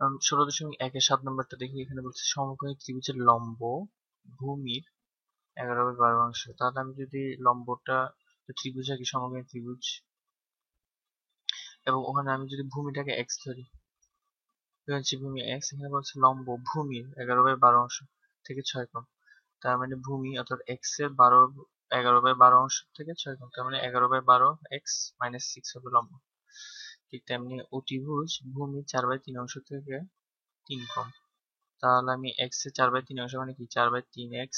16.1-7 নম্বরটা দেখি, এখানে বলছে সমকোণী ত্রিভুজের লম্ব ভূমির 11/12 অংশ। তাহলে আমি যদি লম্বটা ত্রিভুজ আঁকি, সমকোণী ত্রিভুজ, এবং ওখানে আমি যদি ভূমিটাকে x ধরি, হচ্ছে ভূমি x, এখানে বলছে লম্ব ভূমির 11/12 অংশ থেকে 6 কম। তার মানে ভূমি অর্থাৎ x এর 11/12 অংশ থেকে 6 কম, তার মানে 11/12 x মাইনাস 6 হবে লম্ব। ঠিক তেমনি অতিভুজ ভূমি 4/3 অংশ থেকে 3 কম। তাহলে আমি x এর 4/3 অংশ মানে কি 4/3x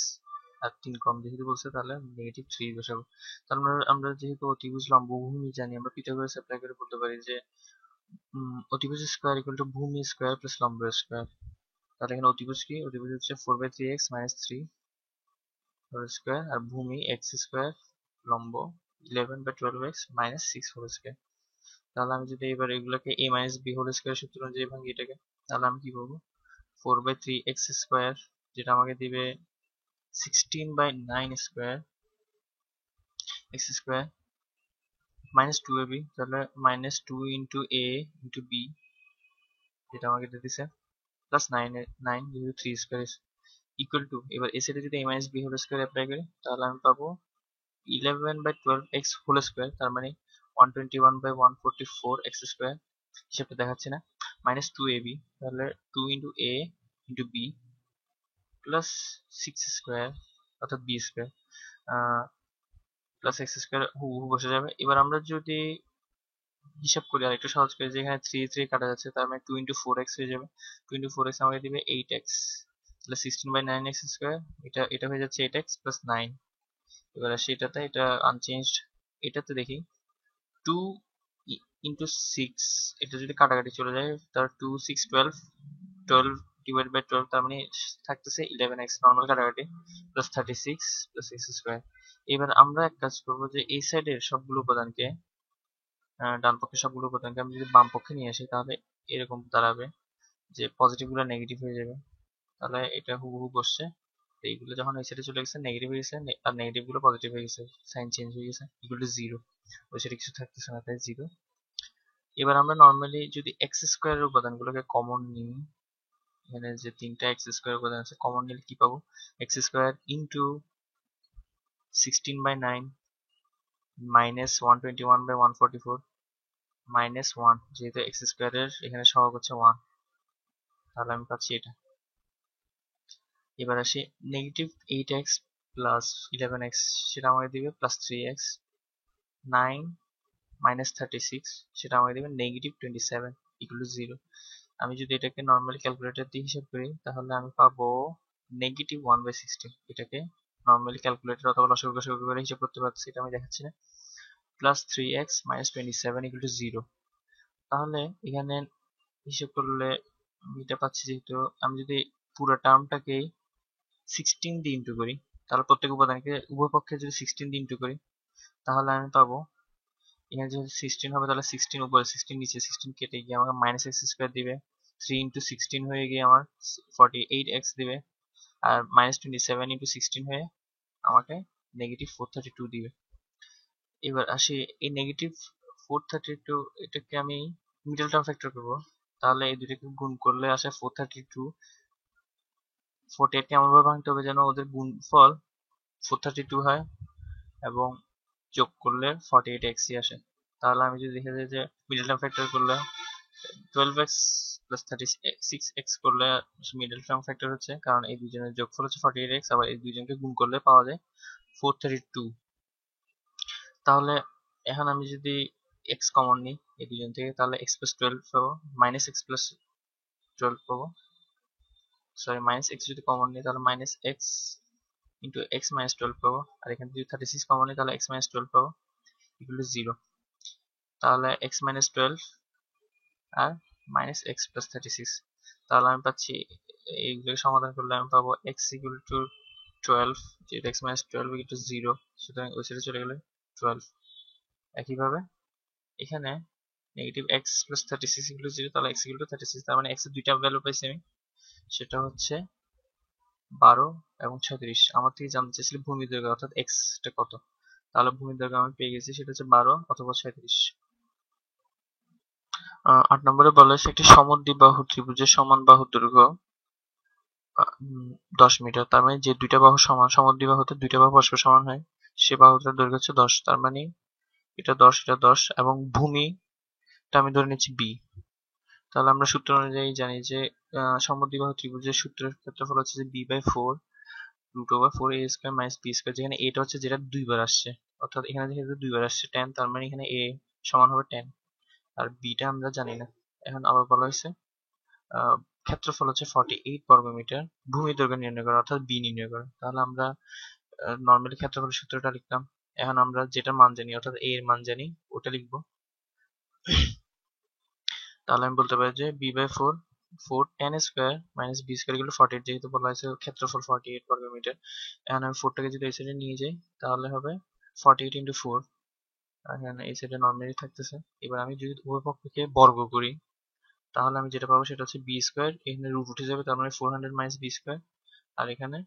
আর 3 কম যেহেতু বলছে, তাহলে -3 বসাবো। তাহলে আমরা যেহেতু অতিভুজ লম্ব ভূমি জানি, আমরা পিথাগোরাস অ্যাপ্লাই করে বলতে পারি যে অতিভুজ স্কয়ার ইকুয়াল টু ভূমি স্কয়ার প্লাস লম্ব স্কয়ার। তাহলে এখানে অতিভুজ কি, অতিভুজ হচ্ছে 4/3x মাইনাস 3 হোল স্কয়ার, আর ভূমি x স্কয়ার, লম্ব 11/12x মাইনাস 6 হোল স্কয়ার। তাহলে আমি যদি এবার এগুলোকে a minus b whole square সূত্র অনুযায়ী ভাঙি এটাকে, তাহলে আমি কি পাবো 4/3x স্কয়ার, যেটা আমাকে দিবে 16/9 square x square minus 2ab, তাহলে minus 2 into a into b, যেটা আমাকে দিয়ে দিছে প্লাস 9 যেহেতু 3 স্কয়ার ইকুয়াল টু, এবার এ সাইডে যদি a minus b whole square apply করি, তাহলে আমি পাবো 11/12x হোল স্কয়ার, তার মানে 121/144 x স্কয়ার, হিসাবটা দেখাচ্ছে না, মাইনাস 2ab, তাহলে 2 into a into b plus 6 square অর্থাৎ b square plus x square হুবহু বসে যাবে। এবার আমরা যদি হিসাব করি আর একটু সহজ করে, যে এখানে 3 3 কাটা যাচ্ছে, তার মানে 2 ইন্টু 4x হয়ে যাবে। 2 ইন্টু 4x আমাকে দিবে 8x, তাহলে 16/9x স্কয়ার, এটা হয়ে যাচ্ছে 8x প্লাস 9। এবার আসি এটাতে, এটা আনচেঞ্জড। এটাতে দেখি 2 ইন্টু 6, এটা যদি কাটাকাটি চলে যায়, তার 2 6 12, 12 ডিভাইড বাই 12, তার মানে থাকতেছে 11x নর্মাল কাটাকাটি প্লাস 36 প্লাস x স্কয়ার। এবার আমরা এক কাজ করবো, যে এই সাইডের সবগুলো উপাদানকে, ডান পক্ষে সবগুলো উপাদানকে আমি যদি বাম পক্ষে নিয়ে আসি, তাহলে এরকম দাঁড়াবে যে পজিটিভ গুলো নেগেটিভ হয়ে যাবে। তাহলে এটা হুবহু বসছে। এইগুলো যখন ওই সাইডে চলে গেছে নেগেটিভ হয়ে গেছে, আর নেগেটিভ গুলো পজিটিভ হয়ে গেছে, সাইন চেঞ্জ হয়ে গেছে, ইকুয়াল টু 0। ওই সাইডে কিছু থাকতেছে না, তাই 0। এবার আমরা নর্মালি যদি এক্স স্কোয়ারের উপাদানগুলোকে কমন নিই, এখানে যে তিনটা এক্স স্কোয়ার উপাদান আছে, কমন নিলে কি পাবো, x square into 16/9 minus 121/144 minus 1, যেহেতু এক্স স্কোয়ারের এখানে সহগ হচ্ছে 1, তাহলে আমি পাচ্ছি এটা। এবার আসি নেগেটিভ 8x প্লাস 11x, সেটা আমাকে দিবে প্লাস 3x, 9 মাইনাস 36, সেটা আমাকে দিবে নেগেটিভ 27 ইকুয়াল টু 0। আমি যদি এটাকে নর্মালি ক্যালকুলেটর দিয়ে হিসাব করি, তাহলে আমি পাবো নেগেটিভ 1/16। এটাকে নর্মালি ক্যালকুলেটর অথবা লসাগু গসাগু করে হিসাব করতে পারছি, এটা আমি দেখাচ্ছি না, plus 3x minus 27 equal to 0। তাহলে এখানে হিসাব করলে আমি এটা পাচ্ছি, যেহেতু আমি যদি পুরো টার্মটাকেই 16 দিয়ে ইন্টু করি, তাহলে প্রত্যেক উপাদানকে উভয় পক্ষে যদি 16 দিয়ে ইন্টু করি, তাহলে আমি পাবো এখানে যেহেতু 16 হবে, তাহলে 16 উপরে 16 নিচে 16 কেটে গিয়ে আমাকে মাইনাস এক্স স্কোয়ার দিবে, 3 ইন্টু 16 হয়ে গিয়ে আমার 48x দিবে, আর মাইনাস 27 ইন্টু 16 হয়ে আমাকে নেগেটিভ 432 দিবে। এবার আসি এই নেগেটিভ 432, এটাকে আমি মিডল টার্ম ফ্যাক্টর করবো, তাহলে এই দুটাকে গুণ করলে আসে 432। 48 কে এমন ভাবে ভাঙতে হবে যেন ওদের গুণফল 432 হয়, এবং যোগ করলে 48x আসে। তাহলে আমি যদি দেখে যাই যে মিডল টার্ম ফ্যাক্টর করলে 12x প্লাস 36x করলে মিডল টার্ম ফ্যাক্টর হচ্ছে, কারণ এই দুজনের যোগফল হচ্ছে 48x, আবার এই দুজনকে গুণ করলে পাওয়া যায় 432। তাহলে এখন আমি যদি x কমন নিই এই দুজন থেকে, তাহলে x প্লাস 12 পাবো, মাইনাস x প্লাস 12 পাবো, সরি মাইনাস x যদি কমন নিই, তাহলে minus x into x minus 12 পাবো, আর এখানে যদি 36 কমন নিই, তাহলে x মাইনাস 12 পাবো ইকুয়াল টু 0। তাহলে x মাইনাস 12 আর মাইনাস এক্স প্লাস 36, তাহলে আমি পাচ্ছি এইগুলোকে সমাধান করলে আমি পাবো x ইকুয়াল টু 12, যেহেতু x মাইনাস 12 ইকুয়াল টু 0, সুতরাং ওই সাইডে চলে গেলে 12। একইভাবে এখানে negative x plus 36 equal to 0, তাহলে x ইকুয়াল টু 36, তার মানে x এর দুইটা ভ্যালু পাইছি আমি, সেটা হচ্ছে 12 এবং 36। আমার থেকে জানতে চাইছিল ভূমি দৈর্ঘ্য অর্থাৎ x টা কত, তাহলে ভূমি দৈর্ঘ্য আমি পেয়ে গেছি, সেটা হচ্ছে 12 অথবা 36। 8 নম্বরে বলা হয়েছে একটি সমদ্বিবাহু ত্রিভুজের সমান বাহুর দৈর্ঘ্য 10 মিটার। তার মানে যে দুইটা বাহু সমান, সমদ্বিবাহুতে দুইটা বাহু পরস্পর সমান হয়, সে বাহুটার দৈর্ঘ্য হচ্ছে 10। তার মানে এটা 10, এটা 10, এবং ভূমিটা আমি ধরে নিচ্ছি বি। তাহলে আমরা সূত্র অনুযায়ী জানি যে সমদ্বিবাহু ত্রিভুজের সূত্রের ক্ষেত্রফল হচ্ছে যে b/4 √4a² - b², যেখানে এটা হচ্ছে যেটা দুইবার আসছে, অর্থাৎ এখানে যেহেতু দুইবার আসছে 10, তার মানে এখানে a সমান হবে 10, আর বিটা আমরা জানি না। এখন আবার বলা হয়েছে ক্ষেত্রফল হচ্ছে 48 বর্গমিটার, ভূমি দৈর্ঘ্য নির্ণয় করা, অর্থাৎ বি নির্ণয় করা। তাহলে আমরা নর্মালি ক্ষেত্রফলের সূত্রটা লিখলাম। এখন আমরা যেটা মান জানি, অর্থাৎ a এর মান জানি, ওটা লিখবো। তাহলে আমি বলতে পারি যে b/4 10² - b² = 48, যেহেতু বলা হয়েছে ক্ষেত্রফল 48 বর্গমিটার। এখন আমি 4টাকে যদি এই সাইডে নিয়ে যাই তাহলে হবে 48 × 4, এখানে এই সাইডে নর্মালি থাকতেছে। এবার আমি যদি উভয় পক্ষকে বর্গ করি তাহলে আমি যেটা পাবো সেটা হচ্ছে b², এখানে রুট উঠে যাবে, তার মানে 400 - b², আর এখানে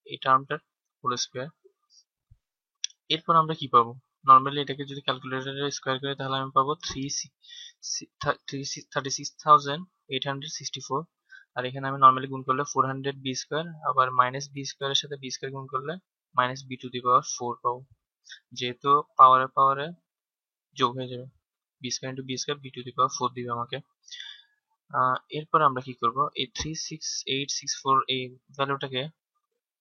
এই টার্মটার হোল স্কয়ার। এরপর আমরা কি পাবো? নর্মালি এটাকে যদি ক্যালকুলেটরে স্কয়ার করি তাহলে আমি পাবো 36,864, আর এখানে আমি নর্মালি গুণ করলে 400b², আবার b² এর সাথে b² গুণ করলে -b⁴ পাবো, যেহেতু পাওয়ারে যোগ হয়ে যাবে। b² × b² b⁴ দিবে আমাকে। এরপর আমরা কি করব, এই 36864 এই ভ্যালুটাকে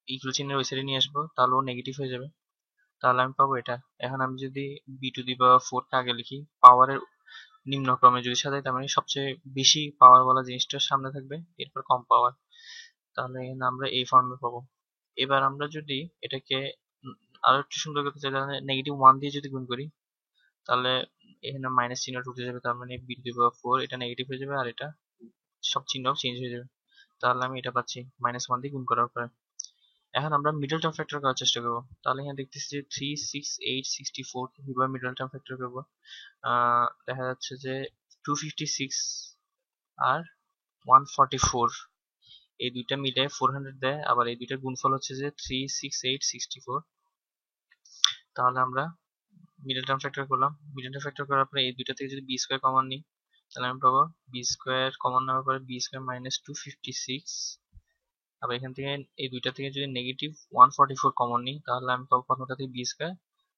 ইকুয়াল চিহ্নের ওই সাইডে নিয়ে আসবো, তাহলে ও নেগেটিভ হয়ে যাবে। তাহলে আমি পাবো এটা। এখন আমি যদি b⁴ কে আগে লিখি, পাওয়ারের নিম্ন ক্রমে যদি সাজাই, তার মানে সবচেয়ে বেশি পাওয়ার বলা জিনিসটা সামনে থাকবে, এরপর কম পাওয়ার। তাহলে এখানে আমরা এই ফর্মে পাবো। এবার আমরা যদি এটাকে আরো একটু সুন্দর করতে চাই, তাহলে -1 দিয়ে যদি গুণ করি তাহলে এখানে মাইনাস চিহ্নটা উঠে যাবে, তার মানে b⁴ এটা নেগেটিভ হয়ে যাবে, আর এটা সব চিহ্ন চেঞ্জ হয়ে যাবে। তাহলে আমি এটা পাচ্ছি -1 দিয়ে গুণ করার পরে। এখন আমরা মিডল টার্ম ফ্যাক্টর করার চেষ্টা করবো। তাহলে এখানে দেখতেছি যে 36864 কিভাবে মিডল টার্ম ফ্যাক্টর করবো। দেখা যাচ্ছে যে 256 আর 144 এই দুইটা মিলে 400 দেয়, আবার এই দুইটার গুণফল হচ্ছে যে 36864। তাহলে আমরা মিডল টার্ম ফ্যাক্টর করলাম। মিডল টার্ম ফ্যাক্টর করার পরে এই দুইটা থেকে যদি b² কমন নিই তাহলে আমি পাবো b² কমন নেওয়ার পরে b² - 256, আবার এখান থেকে এই দুইটা থেকে যদি -144 কমন নিই তাহলে আমি পাবো প্রথমটা থেকে b²,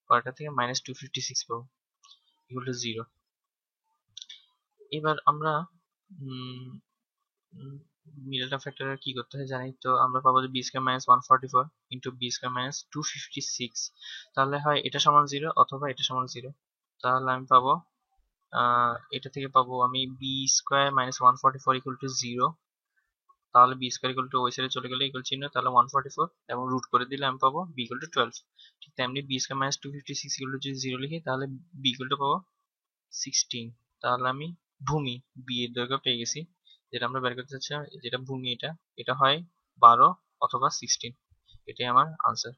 পরেরটা থেকে -256 পাবো, ইকুয়াল টু 0। এবার আমরা মিডল টার্ম ফ্যাক্টরে কি করতে হয় জানি তো, আমরা পাবো যে b² - 144 ইন্টু b² - 256, তাহলে হয় এটা সমান 0 অথবা এটা সমান 0। তাহলে আমি পাবো এটা থেকে পাবো আমি b² - 144 ইকুয়াল টু 0। তাহলে b² ইকুয়াল টু ওই সাইডে চলে গেলে ইকুয়াল চিহ্ন, তাহলে 144 এবং রুট করে দিলে আমি পাবো b ইকুয়াল টু 12। ঠিক তেমনি b² - 256 ইকুয়াল টু যদি 0 লিখি তাহলে b ইকুয়াল টু পাবো 16। তাহলে আমি ভূমি b এর দৈর্ঘ্য পেয়ে গেছি, যেটা আমরা বের করতে চাচ্ছি, যেটা ভূমি এটা হয় 12 অথবা 16। এটাই আমার আনসার।